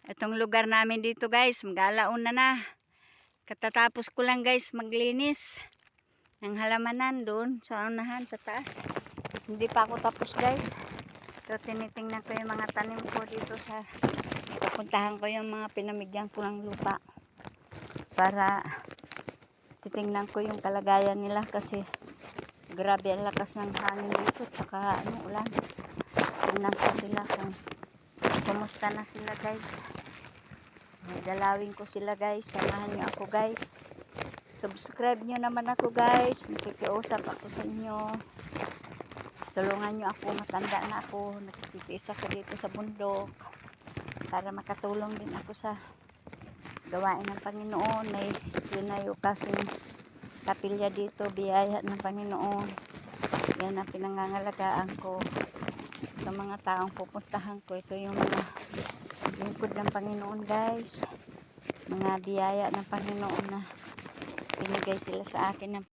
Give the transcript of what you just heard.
Itong lugar namin dito guys, mag-alauna na. Katatapos ko lang guys maglinis ng halamanan doon sa unahan sa taas. Hindi pa ako tapos guys. So tinitingnan ko yung mga tanim ko dito sa papuntahan ko yung mga pinamigyan ko ng lupa. Para titingnan ko yung kalagayan nila kasi grabe ang lakas ng hangin dito tsaka ulan. Tingnan ko sila kung kumusta na sila guys. Dalawin ko sila guys. Samahan nyo ako guys. Subscribe nyo naman ako guys. Nakikiusap ako sa inyo. Tulungan nyo ako. Matanda na ako. Nakikitiis ako dito sa bundok. Para makatulong din ako sa gawain ng Panginoon. May tinayo kasing kapilya dito. Biyaya ng Panginoon. Yan ang pinangangalagaan ko. Sa mga taong pupuntahan ko. Ito yung mga lingkod ng Panginoon guys. Mga biyaya ng Panginoon na binigay sila sa akin ng